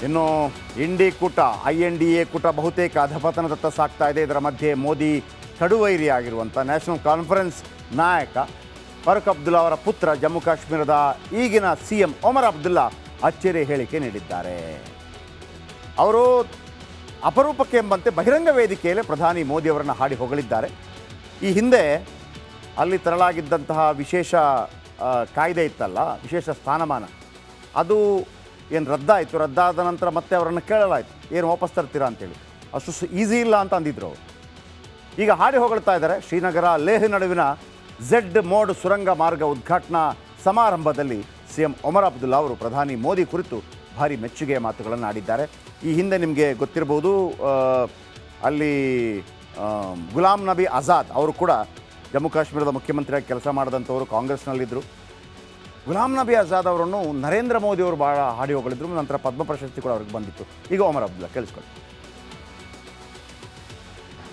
ಇನ್ನು ಇಂಡಿ ಕೂಟ INDA ಕೂಟ ಬಹುತೇಕ ಅಧಪತನದತ್ತ ಸಾಗ್ತಾ ಇದೆ. ಇದರ ಮಧ್ಯೆ ಮೋದಿ ಕಡುವೈರಿ ಆಗಿರುವಂಥ ನ್ಯಾಷನಲ್ ಕಾನ್ಫರೆನ್ಸ್ ನಾಯಕ ಫಾರೂಕ್ ಅಬ್ದುಲ್ಲಾ ಅವರ ಪುತ್ರ ಜಮ್ಮು ಕಾಶ್ಮೀರದ ಈಗಿನ CM ಒಮರ್ ಅಬ್ದುಲ್ಲಾ ಅಚ್ಚರಿ ಹೇಳಿಕೆ ನೀಡಿದ್ದಾರೆ. ಅವರು ಅಪರೂಪಕ್ಕೆ ಎಂಬಂತೆ ಬಹಿರಂಗ ವೇದಿಕೆಯಲ್ಲಿ ಪ್ರಧಾನಿ ಮೋದಿ ಅವರನ್ನು ಹಾಡಿ ಹೊಗಳಿದ್ದಾರೆ. ಈ ಹಿಂದೆ ಅಲ್ಲಿ ತರಲಾಗಿದ್ದಂತಹ ವಿಶೇಷ ಕಾಯ್ದೆ ಇತ್ತಲ್ಲ, ವಿಶೇಷ ಸ್ಥಾನಮಾನ, ಅದು ಏನು ರದ್ದಾಯಿತು. ರದ್ದಾದ ನಂತರ ಮತ್ತೆ ಅವರನ್ನು ಕೇಳಲಾಯಿತು, ಏನು ವಾಪಸ್ ತರ್ತೀರಾ ಅಂತೇಳಿ. ಅಷ್ಟು ಈಸಿ ಇಲ್ಲ ಅಂತ ಅಂದಿದ್ರು ಅವರು. ಈಗ ಹಾಡಿ ಹೊಗಳ್ತಾ ಇದ್ದಾರೆ. ಶ್ರೀನಗರ ಲೇಹ್ ನಡುವಿನ Z ಮೋಡ್ ಸುರಂಗ ಮಾರ್ಗ ಉದ್ಘಾಟನಾ ಸಮಾರಂಭದಲ್ಲಿ CM ಒಮರ್ ಅಬ್ದುಲ್ಲಾ ಅವರು ಪ್ರಧಾನಿ ಮೋದಿ ಕುರಿತು ಭಾರಿ ಮೆಚ್ಚುಗೆಯ ಮಾತುಗಳನ್ನು ಆಡಿದ್ದಾರೆ. ಈ ಹಿಂದೆ ನಿಮಗೆ ಗೊತ್ತಿರ್ಬೋದು, ಅಲ್ಲಿ ಗುಲಾಂ ನಬಿ ಆಜಾದ್ ಅವರು ಕೂಡ ಜಮ್ಮು ಕಾಶ್ಮೀರದ ಮುಖ್ಯಮಂತ್ರಿಯಾಗಿ ಕೆಲಸ ಮಾಡಿದಂಥವರು, ಕಾಂಗ್ರೆಸ್ನಲ್ಲಿದ್ದರು. ಗುಲಾಂ ನಬಿ ಆಜಾದ್ ಅವರನ್ನು ನರೇಂದ್ರ ಮೋದಿ ಅವರು ಭಾಳ ಹಾಡಿ ಹೊಗಳಿದ್ರು. ನಂತರ ಪದ್ಮ ಪ್ರಶಸ್ತಿ ಕೂಡ ಅವ್ರಿಗೆ ಬಂದಿತ್ತು. ಈಗ ಒಮರ್ ಅಬ್ದುಲ್ಲಾ ಕೇಳಿಸ್ಕೊಳ್ಳಿ.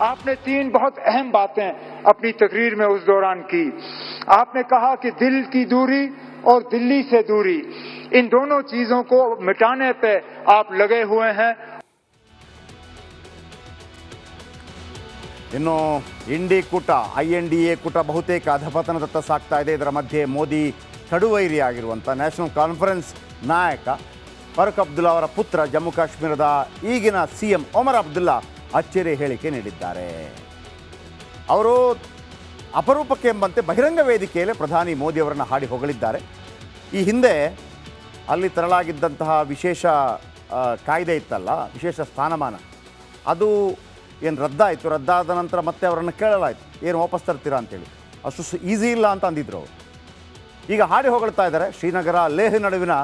आपने 3 बहुत अहम बातें अपनी तकरीर में उस दौरान की. आपने कहा कि दिल की दूरी और दिल्ली से दूरी, इन दोनों चीजों को मिटाने पे आप लगे हुए हैं. ಇನ್ನು ಇಂಡಿ ಕೂಟ INDA ಕೂಟ ಬಹುತೇಕ ಅಧಪತನದತ್ತ ಸಾಗ್ತಾ ಇದೆ. ಇದರ ಮಧ್ಯೆ ಮೋದಿ ಕಡುವೈರಿ ಆಗಿರುವಂಥ ನ್ಯಾಷನಲ್ ಕಾನ್ಫರೆನ್ಸ್ ನಾಯಕ ಫಾರೂಕ್ ಅಬ್ದುಲ್ಲಾ ಅವರ ಪುತ್ರ ಜಮ್ಮು ಕಾಶ್ಮೀರದ ಈಗಿನ CM ಒಮರ್ ಅಬ್ದುಲ್ಲಾ ಅಚ್ಚರಿ ಹೇಳಿಕೆ ನೀಡಿದ್ದಾರೆ. ಅವರು ಅಪರೂಪಕ್ಕೆ ಎಂಬಂತೆ ಬಹಿರಂಗ ವೇದಿಕೆಯಲ್ಲಿ ಪ್ರಧಾನಿ ಮೋದಿ ಅವರನ್ನು ಹಾಡಿ ಹೊಗಳಿದ್ದಾರೆ. ಈ ಹಿಂದೆ ಅಲ್ಲಿ ತರಲಾಗಿದ್ದಂತಹ ವಿಶೇಷ ಕಾಯ್ದೆ ಇತ್ತಲ್ಲ, ವಿಶೇಷ ಸ್ಥಾನಮಾನ, ಅದು ಏನು ರದ್ದಾಯಿತು. ರದ್ದಾದ ನಂತರ ಮತ್ತೆ ಅವರನ್ನು ಕೇಳಲಾಯಿತು, ಏನು ವಾಪಸ್ ತರ್ತೀರಾ ಅಂತೇಳಿ. ಅಷ್ಟು ಈಸಿ ಇಲ್ಲ ಅಂತ ಅಂದಿದ್ರು ಅವರು. ಈಗ ಹಾಡಿ ಹೊಗಳ್ತಾ ಇದ್ದಾರೆ. ಶ್ರೀನಗರ ಲೇಹ್ ನಡುವಿನ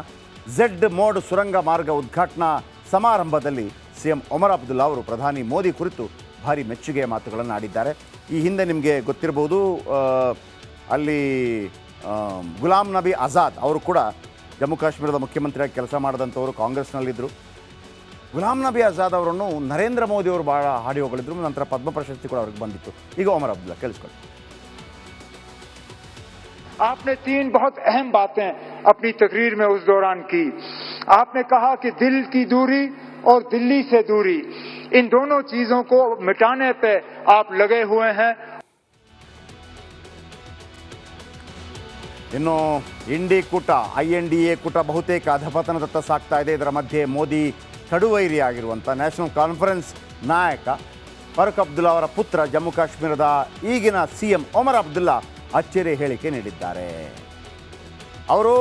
Z ಮೋಡ್ ಸುರಂಗ ಮಾರ್ಗ ಉದ್ಘಾಟನಾ ಸಮಾರಂಭದಲ್ಲಿ CM ಒಮರ್ ಅಬ್ದುಲ್ಲಾ ಅವರು ಪ್ರಧಾನಿ ಮೋದಿ ಕುರಿತು ಭಾರಿ ಮೆಚ್ಚುಗೆಯ ಮಾತುಗಳನ್ನು ಆಡಿದ್ದಾರೆ. ಈ ಹಿಂದೆ ನಿಮಗೆ ಗೊತ್ತಿರ್ಬೋದು, ಅಲ್ಲಿ ಗುಲಾಂ ನಬಿ ಆಜಾದ್ ಅವರು ಕೂಡ ಜಮ್ಮು ಕಾಶ್ಮೀರದ ಮುಖ್ಯಮಂತ್ರಿಯಾಗಿ ಕೆಲಸ ಮಾಡಿದಂಥವರು, ಕಾಂಗ್ರೆಸ್ನಲ್ಲಿದ್ದರು. ಗುಲಾಂ ನಬಿ ಆಜಾದ್ ಅವರನ್ನು ನರೇಂದ್ರ ಮೋದಿ ಅವರು ಭಾಳ ಹಾಡಿ ಹೊಗಳಿದ್ರು. ನಂತರ ಪದ್ಮ ಪ್ರಶಸ್ತಿ ಕೂಡ ಅವ್ರಿಗೆ ಬಂದಿತ್ತು. ಈಗ ಒಮರ್ ಅಬ್ದುಲ್ಲಾ ಕೇಳಿಸ್ಕೊಳ್ಳಿ. आपने 3 बहुत अहम बातें अपनी तकरीर में उस दौरान की. आपने कहा कि दिल की दूरी और दिल्ली से दूरी, इन दोनों चीजों को मिटाने पे आप लगे हुए हैं. ಇನ್ನು ಇಂಡಿ ಕೂಟ INDA ಕೂಟ ಬಹುತೇಕ ಅಧಪತನದತ್ತ ಸಾಗ್ತಾ ಇದೆ. ಇದರ ಮಧ್ಯೆ ಮೋದಿ ಕಡುವೈರಿ ಆಗಿರುವಂಥ ನ್ಯಾಷನಲ್ ಕಾನ್ಫರೆನ್ಸ್ ನಾಯಕ ಫಾರೂಕ್ ಅಬ್ದುಲ್ಲಾ ಅವರ ಪುತ್ರ ಜಮ್ಮು ಕಾಶ್ಮೀರದ ಈಗಿನ CM ಒಮರ್ ಅಬ್ದುಲ್ಲಾ ಅಚ್ಚರಿ ಹೇಳಿಕೆ ನೀಡಿದ್ದಾರೆ. ಅವರು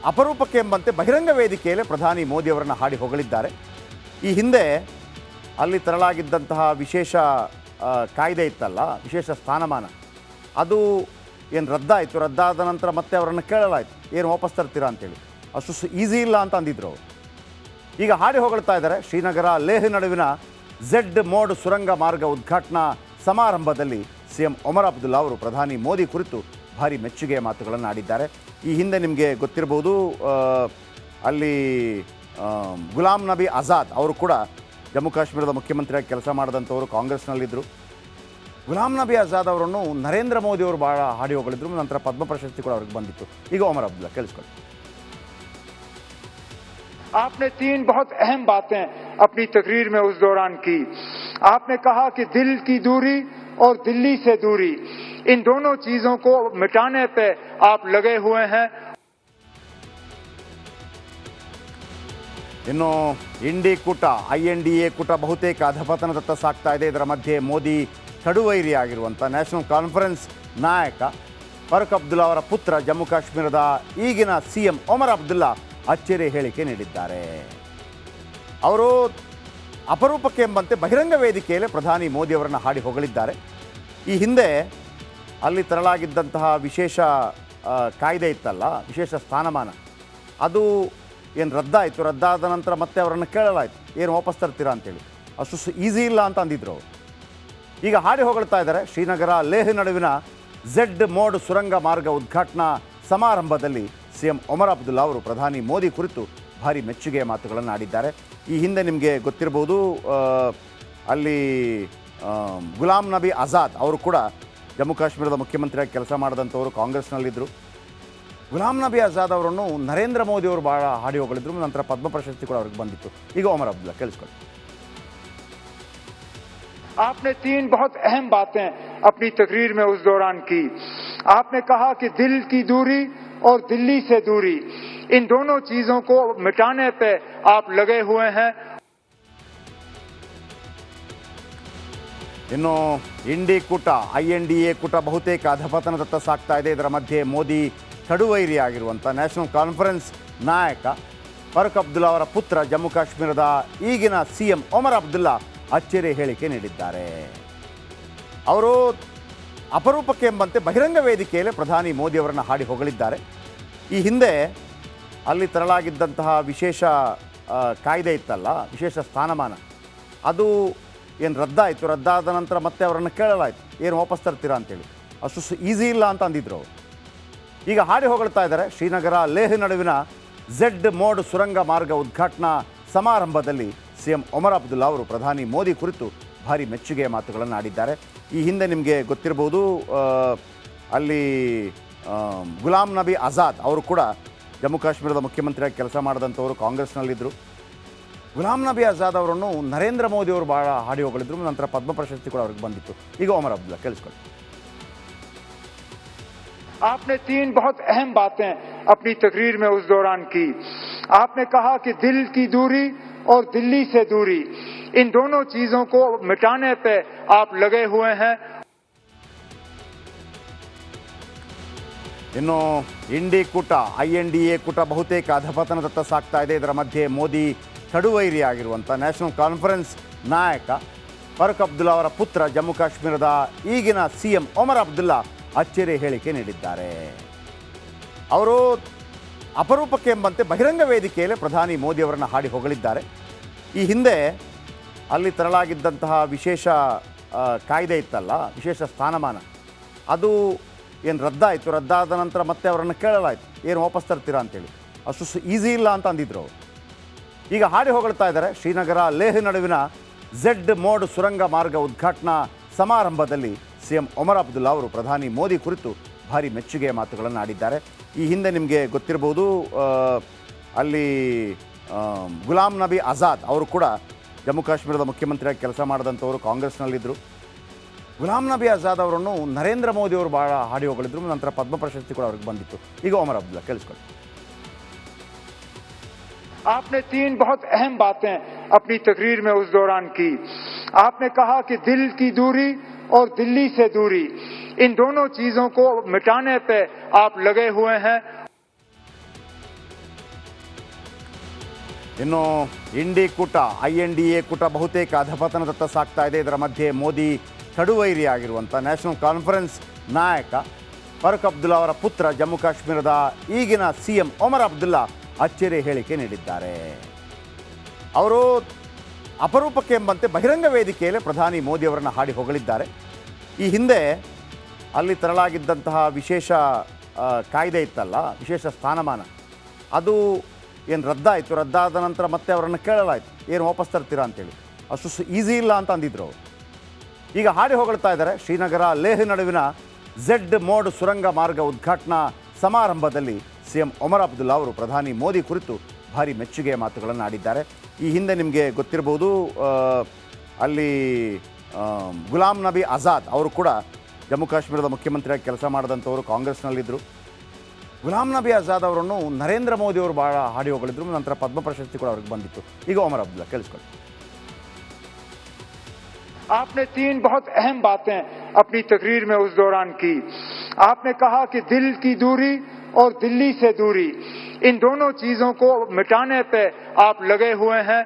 ಅಪರೂಪಕ್ಕೆ ಎಂಬಂತೆ ಬಹಿರಂಗ ವೇದಿಕೆಯಲ್ಲಿ ಪ್ರಧಾನಿ ಮೋದಿ ಅವರನ್ನು ಹಾಡಿ ಹೊಗಳಿದ್ದಾರೆ. ಈ ಹಿಂದೆ ಅಲ್ಲಿ ತರಲಾಗಿದ್ದಂತಹ ವಿಶೇಷ ಕಾಯ್ದೆ ಇತ್ತಲ್ಲ, ವಿಶೇಷ ಸ್ಥಾನಮಾನ, ಅದು ಏನು ರದ್ದಾಯಿತು. ರದ್ದಾದ ನಂತರ ಮತ್ತೆ ಅವರನ್ನು ಕೇಳಲಾಯಿತು, ಏನು ವಾಪಸ್ ತರ್ತೀರಾ ಅಂತೇಳಿ. ಅಷ್ಟು ಈಸಿ ಇಲ್ಲ ಅಂತ ಅಂದಿದ್ರು ಅವರು. ಈಗ ಹಾಡಿ ಹೊಗಳ್ತಾ ಇದ್ದಾರೆ. ಶ್ರೀನಗರ ಲೇಹ್ ನಡುವಿನ Z ಮೋಡ್ ಸುರಂಗ ಮಾರ್ಗ ಉದ್ಘಾಟನಾ ಸಮಾರಂಭದಲ್ಲಿ CM ಒಮರ್ ಅಬ್ದುಲ್ಲಾ ಅವರು ಪ್ರಧಾನಿ ಮೋದಿ ಕುರಿತು ಭಾರಿ ಮೆಚ್ಚುಗೆಯ ಮಾತುಗಳನ್ನು ಆಡಿದ್ದಾರೆ. ಈ ಹಿಂದೆ ನಿಮಗೆ ಗೊತ್ತಿರ್ಬೋದು, ಅಲ್ಲಿ ಗುಲಾಂ ನಬಿ ಆಜಾದ್ ಅವರು ಕೂಡ ಜಮ್ಮು ಕಾಶ್ಮೀರದ ಮುಖ್ಯಮಂತ್ರಿಯಾಗಿ ಕೆಲಸ ಮಾಡಿದಂಥವರು, ಕಾಂಗ್ರೆಸ್ನಲ್ಲಿದ್ದರು. ಗುಲಾಂ ನಬಿ ಆಜಾದ್ ಅವರನ್ನು ನರೇಂದ್ರ ಮೋದಿ ಅವರು ಭಾಳ ಹಾಡಿ ಹೊಗಳಿದ್ರು. ನಂತರ ಪದ್ಮ ಪ್ರಶಸ್ತಿ ಕೂಡ ಅವ್ರಿಗೆ ಬಂದಿತ್ತು. ಈಗ ಒಮರ್ ಅಬ್ದುಲ್ಲಾ ಕೇಳಿಸ್ಕೊಳ್ಳಿ. आपने 3 बहुत अहम बातें अपनी तकरीर में उस दौरान की. आपने कहा कि दिल की दूरी और दिल्ली से दूरी, इन दोनों चीजों को मिटाने पे आप लगे हुए हैं. ಇನ್ನು ಇಂಡಿ ಕೂಟ INDA ಕೂಟ ಬಹುತೇಕ ಅಧಪತನದತ್ತ ಸಾಗ್ತಾ ಇದೆ. ಇದರ ಮಧ್ಯೆ ಮೋದಿ ಕಡುವೈರಿ ಆಗಿರುವಂಥ ನ್ಯಾಷನಲ್ ಕಾನ್ಫರೆನ್ಸ್ ನಾಯಕ ಫಾರೂಕ್ ಅಬ್ದುಲ್ಲಾ ಅವರ ಪುತ್ರ ಜಮ್ಮು ಕಾಶ್ಮೀರದ ಈಗಿನ CM ಒಮರ್ ಅಬ್ದುಲ್ಲಾ ಅಚ್ಚರಿ ಹೇಳಿಕೆ ನೀಡಿದ್ದಾರೆ. ಅವರು ಅಪರೂಪಕ್ಕೆ ಎಂಬಂತೆ ಬಹಿರಂಗ ವೇದಿಕೆಯಲ್ಲಿ ಪ್ರಧಾನಿ ಮೋದಿ ಅವರನ್ನು ಹಾಡಿ ಹೊಗಳಿದ್ದಾರೆ. ಈ ಹಿಂದೆ ಅಲ್ಲಿ ತರಲಾಗಿದ್ದಂತಹ ವಿಶೇಷ ಕಾಯ್ದೆ ಇತ್ತಲ್ಲ, ವಿಶೇಷ ಸ್ಥಾನಮಾನ, ಅದು ಏನು ರದ್ದಾಯಿತು. ರದ್ದಾದ ನಂತರ ಮತ್ತೆ ಅವರನ್ನು ಕೇಳಲಾಯಿತು, ಏನು ವಾಪಸ್ ತರ್ತೀರಾ ಅಂತೇಳಿ. ಅಷ್ಟು ಈಸಿ ಇಲ್ಲ ಅಂತ ಅಂದಿದ್ರು ಅವರು. ಈಗ ಹಾಡಿ ಹೊಗಳ್ತಾ ಇದ್ದಾರೆ. ಶ್ರೀನಗರ ಲೇಹ್ ನಡುವಿನ Z ಮೋಡ್ ಸುರಂಗ ಮಾರ್ಗ ಉದ್ಘಾಟನಾ ಸಮಾರಂಭದಲ್ಲಿ CM ಒಮರ್ ಅಬ್ದುಲ್ಲಾ ಅವರು ಪ್ರಧಾನಿ ಮೋದಿ ಕುರಿತು ಭಾರಿ ಮೆಚ್ಚುಗೆಯ ಮಾತುಗಳನ್ನು ಆಡಿದ್ದಾರೆ. ಈ ಹಿಂದೆ ನಿಮಗೆ ಗೊತ್ತಿರ್ಬೋದು, ಅಲ್ಲಿ ಗುಲಾಂ ನಬಿ ಆಜಾದ್ ಅವರು ಕೂಡ ಜಮ್ಮು ಕಾಶ್ಮೀರದ ಮುಖ್ಯಮಂತ್ರಿಯಾಗಿ ಕೆಲಸ ಮಾಡಿದಂಥವರು, ಕಾಂಗ್ರೆಸ್ನಲ್ಲಿದ್ದರು. ಗುಲಾಂ ನಬಿ ಆಜಾದ್ ಅವರನ್ನು ನರೇಂದ್ರ ಮೋದಿ ಅವರು ಬಹಳ ಹಾಡಿ ಹೊಗಳಿದ್ರು. ನಂತರ ಪದ್ಮ ಪ್ರಶಸ್ತಿ ಕೂಡ ಅವ್ರಿಗೆ ಬಂದಿತ್ತು. ಈಗ ಒಮರ್ ಅಬ್ದುಲ್ಲಾ ಕೇಳಿಸ್ಕೊಳ್ಳಿ. आपने 3 बहुत अहम बातें अपनी तकरीर में उस दौरान की। आपने कहा कि दिल की दूरी और दिल्ली से दूरी, इन दोनों चीजों को मिटाने पे आप लगे हुए हैं। ಇನ್ನು ಇಂಡಿ ಕೂಟ INDA ಕೂಟ ಬಹುತೇಕ ಅಧಪತನದತ್ತ ಸಾಗ್ತಾ ಇದೆ. ಇದರ ಮಧ್ಯೆ ಮೋದಿ ಕಡುವೈರಿ ಆಗಿರುವಂಥ ನ್ಯಾಷನಲ್ ಕಾನ್ಫರೆನ್ಸ್ ನಾಯಕ ಫಾರೂಕ್ ಅಬ್ದುಲ್ಲಾ ಅವರ ಪುತ್ರ ಜಮ್ಮು ಕಾಶ್ಮೀರದ ಈಗಿನ CM ಒಮರ್ ಅಬ್ದುಲ್ಲಾ ಅಚ್ಚರಿ ಹೇಳಿಕೆ ನೀಡಿದ್ದಾರೆ. ಅವರು ಅಪರೂಪಕ್ಕೆ ಎಂಬಂತೆ ಬಹಿರಂಗ ವೇದಿಕೆಯಲ್ಲಿ ಪ್ರಧಾನಿ ಮೋದಿ ಅವರನ್ನು ಹಾಡಿ ಹೊಗಳಿದ್ದಾರೆ. ಈ ಹಿಂದೆ ಅಲ್ಲಿ ತರಲಾಗಿದ್ದಂತಹ ವಿಶೇಷ ಕಾಯ್ದೆ ಇತ್ತಲ್ಲ, ವಿಶೇಷ ಸ್ಥಾನಮಾನ, ಅದು ಏನು ರದ್ದಾಯಿತು. ರದ್ದಾದ ನಂತರ ಮತ್ತೆ ಅವರನ್ನು ಕೇಳಲಾಯಿತು, ಏನು ವಾಪಸ್ ತರ್ತೀರಾ ಅಂತೇಳಿ. ಅಷ್ಟು ಈಸಿ ಇಲ್ಲ ಅಂತ ಅಂದಿದ್ರು ಅವರು. ಈಗ ಹಾಡಿ ಹೊಗಳ್ತಾ ಇದ್ದಾರೆ. ಶ್ರೀನಗರ ಲೇಹ್ ನಡುವಿನ ಝೆಡ್ ಮೋಡ್ ಸುರಂಗ ಮಾರ್ಗ ಉದ್ಘಾಟನಾ ಸಮಾರಂಭದಲ್ಲಿ CM ಒಮರ್ ಅಬ್ದುಲ್ಲಾ ಅವರು ಪ್ರಧಾನಿ ಮೋದಿ ಕುರಿತು ಭಾರಿ ಮೆಚ್ಚುಗೆಯ ಮಾತುಗಳನ್ನು ಆಡಿದ್ದಾರೆ. ಈ ಹಿಂದೆ ನಿಮಗೆ ಗೊತ್ತಿರಬಹುದು, ಅಲ್ಲಿ ಗುಲಾಂ ನಬಿ ಆಜಾದ್ ಅವರು ಕೂಡ ಜಮ್ಮು ಕಾಶ್ಮೀರದ ಮುಖ್ಯಮಂತ್ರಿಯಾಗಿ ಕೆಲಸ ಮಾಡಿದಂಥವರು, ಕಾಂಗ್ರೆಸ್ನಲ್ಲಿದ್ದರು. ಗುಲಾಂ ನಬಿ ಆಜಾದ್ ಅವರನ್ನು ನರೇಂದ್ರ ಮೋದಿ ಅವರು ಭಾಳ ಹಾಡಿ ಹೊಗಳಿದ್ರು. ನಂತರ ಪದ್ಮ ಪ್ರಶಸ್ತಿ ಕೂಡ ಅವ್ರಿಗೆ ಬಂದಿತ್ತು. ಈಗ ಒಮರ್ ಅಬ್ದುಲ್ಲಾ ಕೇಳಿಸ್ಕೊಳ್ಳಿ. आपने 3 बहुत अहम बातें अपनी तकरीर में उस दौरान की। आपने कहा कि दिल की दूरी और दिल्ली से दूरी, इन दोनों चीजों को मिटाने पे आप लगे हुए हैं। ಇನ್ನು ಇಂಡಿ ಕೂಟ INDA ಕೂಟ ಬಹುತೇಕ ಅಧಪತನದತ್ತ ಸಾಗ್ತಾ ಇದೆ. ಇದರ ಮಧ್ಯೆ ಮೋದಿ ಕಡುವೈರಿ ಆಗಿರುವಂಥ ನ್ಯಾಷನಲ್ ಕಾನ್ಫರೆನ್ಸ್ ನಾಯಕ ಫಾರೂಕ್ ಅಬ್ದುಲ್ಲಾ ಅವರ ಪುತ್ರ ಜಮ್ಮು ಕಾಶ್ಮೀರದ ಈಗಿನ CM ಒಮರ್ ಅಬ್ದುಲ್ಲಾ ಅಚ್ಚರಿ ಹೇಳಿಕೆ ನೀಡಿದ್ದಾರೆ. ಅವರು ಅಪರೂಪಕ್ಕೆ ಎಂಬಂತೆ ಬಹಿರಂಗ ವೇದಿಕೆಯಲ್ಲಿ ಪ್ರಧಾನಿ ಮೋದಿ ಅವರನ್ನು ಹಾಡಿ ಹೊಗಳಿದ್ದಾರೆ. ಈ ಹಿಂದೆ ಅಲ್ಲಿ ತರಲಾಗಿದ್ದಂತಹ ವಿಶೇಷ ಕಾಯ್ದೆ ಇತ್ತಲ್ಲ, ವಿಶೇಷ ಸ್ಥಾನಮಾನ, ಅದು ಏನು ರದ್ದಾಯಿತು. ರದ್ದಾದ ನಂತರ ಮತ್ತೆ ಅವರನ್ನು ಕೇಳಲಾಯಿತು, ಏನು ವಾಪಸ್ ತರ್ತೀರಾ ಅಂತೇಳಿ. ಅಷ್ಟು ಈಸಿ ಇಲ್ಲ ಅಂತ ಅಂದಿದ್ರು ಅವರು. ಈಗ ಹಾಡಿ ಹೊಗಳ್ತಾ ಇದ್ದಾರೆ. ಶ್ರೀನಗರ ಲೇಹ್ ನಡುವಿನ ಝೆಡ್ ಮೋಡ್ ಸುರಂಗ ಮಾರ್ಗ ಉದ್ಘಾಟನಾ ಸಮಾರಂಭದಲ್ಲಿ CM ಒಮರ್ ಅಬ್ದುಲ್ಲಾ ಅವರು ಪ್ರಧಾನಿ ಮೋದಿ ಕುರಿತು ಭಾರಿ ಮೆಚ್ಚುಗೆಯ ಮಾತುಗಳನ್ನು ಆಡಿದ್ದಾರೆ. ಈ ಹಿಂದೆ ನಿಮಗೆ ಗೊತ್ತಿರಬಹುದು, ಅಲ್ಲಿ ಗುಲಾಂ ನಬಿ ಆಜಾದ್ ಅವರು ಕೂಡ ಜಮ್ಮು ಕಾಶ್ಮೀರದ ಮುಖ್ಯಮಂತ್ರಿಯಾಗಿ ಕೆಲಸ ಮಾಡಿದಂಥವರು, ಕಾಂಗ್ರೆಸ್ನಲ್ಲಿದ್ದರು. ಗುಲಾಂ ನಬಿ ಆಜಾದ್ ಅವರನ್ನು ನರೇಂದ್ರ ಮೋದಿ ಅವರು ಭಾಳ ಹಾಡಿ ಹೊಗಳಿದ್ರು. ನಂತರ ಪದ್ಮ ಪ್ರಶಸ್ತಿ ಕೂಡ ಅವ್ರಿಗೆ ಬಂದಿತ್ತು. ಈಗ ಒಮರ್ ಅಬ್ದುಲ್ಲಾ ಕೇಳಿಸ್ಕೊಳ್ಳಿ. आपने 3 बहुत अहम बातें अपनी तकरीर में उस दौरान की। आपने कहा कि दिल की दूरी और दिल्ली से दूरी, इन दोनों चीजों को मिटाने पे आप लगे हुए हैं। ಇನ್ನು ಇಂಡಿ ಕೂಟ INDA ಕೂಟ ಬಹುತೇಕ ಅಧಪತನದತ್ತ ಸಾಗ್ತಾ ಇದೆ. ಇದರ ಮಧ್ಯೆ ಮೋದಿ ಕಡುವೈರಿ ಆಗಿರುವಂಥ ನ್ಯಾಷನಲ್ ಕಾನ್ಫರೆನ್ಸ್ ನಾಯಕ ಫಾರೂಕ್ ಅಬ್ದುಲ್ಲಾ ಅವರ ಪುತ್ರ ಜಮ್ಮು ಕಾಶ್ಮೀರದ ಈಗಿನ CM ಒಮರ್ ಅಬ್ದುಲ್ಲಾ ಅಚ್ಚರಿ ಹೇಳಿಕೆ ನೀಡಿದ್ದಾರೆ. ಅವರು ಅಪರೂಪಕ್ಕೆ ಎಂಬಂತೆ ಬಹಿರಂಗ ವೇದಿಕೆಯಲ್ಲಿ ಪ್ರಧಾನಿ ಮೋದಿ ಅವರನ್ನು ಹಾಡಿ ಹೊಗಳಿದ್ದಾರೆ. ಈ ಹಿಂದೆ ಅಲ್ಲಿ ತರಲಾಗಿದ್ದಂತಹ ವಿಶೇಷ ಕಾಯ್ದೆ ಇತ್ತಲ್ಲ, ವಿಶೇಷ ಸ್ಥಾನಮಾನ, ಅದು ಏನು ರದ್ದಾಯಿತು. ರದ್ದಾದ ನಂತರ ಮತ್ತೆ ಅವರನ್ನು ಕೇಳಲಾಯಿತು, ಏನು ವಾಪಸ್ ತರ್ತೀರಾ ಅಂತೇಳಿ. ಅಷ್ಟು ಈಸಿ ಇಲ್ಲ ಅಂತ ಅಂದಿದ್ರು ಅವರು. ಈಗ ಹಾಡಿ ಹೊಗಳ್ತಾ ಇದ್ದಾರೆ. ಶ್ರೀನಗರ ಲೇಹ್ ನಡುವಿನ ಝೆಡ್ ಮೋಡ್ ಸುರಂಗ ಮಾರ್ಗ ಉದ್ಘಾಟನಾ ಸಮಾರಂಭದಲ್ಲಿ CM ಒಮರ್ ಅಬ್ದುಲ್ಲಾ ಅವರು ಪ್ರಧಾನಿ ಮೋದಿ ಕುರಿತು ಭಾರಿ ಮೆಚ್ಚುಗೆಯ ಮಾತುಗಳನ್ನು ಆಡಿದ್ದಾರೆ. ಈ ಹಿಂದೆ ನಿಮಗೆ ಗೊತ್ತಿರಬಹುದು, ಅಲ್ಲಿ ಗುಲಾಂ ನಬಿ ಆಜಾದ್ ಅವರು ಕೂಡ ಜಮ್ಮು ಕಾಶ್ಮೀರದ ಮುಖ್ಯಮಂತ್ರಿಯಾಗಿ ಕೆಲಸ ಮಾಡಿದಂಥವರು, ಕಾಂಗ್ರೆಸ್ನಲ್ಲಿದ್ದರು. ಗುಲಾಂ ನಬಿ ಆಜಾದ್ ಅವರನ್ನು ನರೇಂದ್ರ ಮೋದಿ ಅವರು ಭಾಳ ಹಾಡಿ ಹೊಗಳಿದ್ರು. ನಂತರ ಪದ್ಮ ಪ್ರಶಸ್ತಿ ಕೂಡ ಅವ್ರಿಗೆ ಬಂದಿತ್ತು. ಈಗ ಒಮರ್ ಅಬ್ದುಲ್ಲಾ ಕೇಳಿಸ್ಕೊಳ್ಳಿ. आपने 3 बहुत अहम बातें अपनी तकरीर में उस दौरान की। आपने कहा कि दिल की दूरी और दिल्ली से दूरी, इन दोनों चीजों को मिटाने पे आप लगे हुए हैं।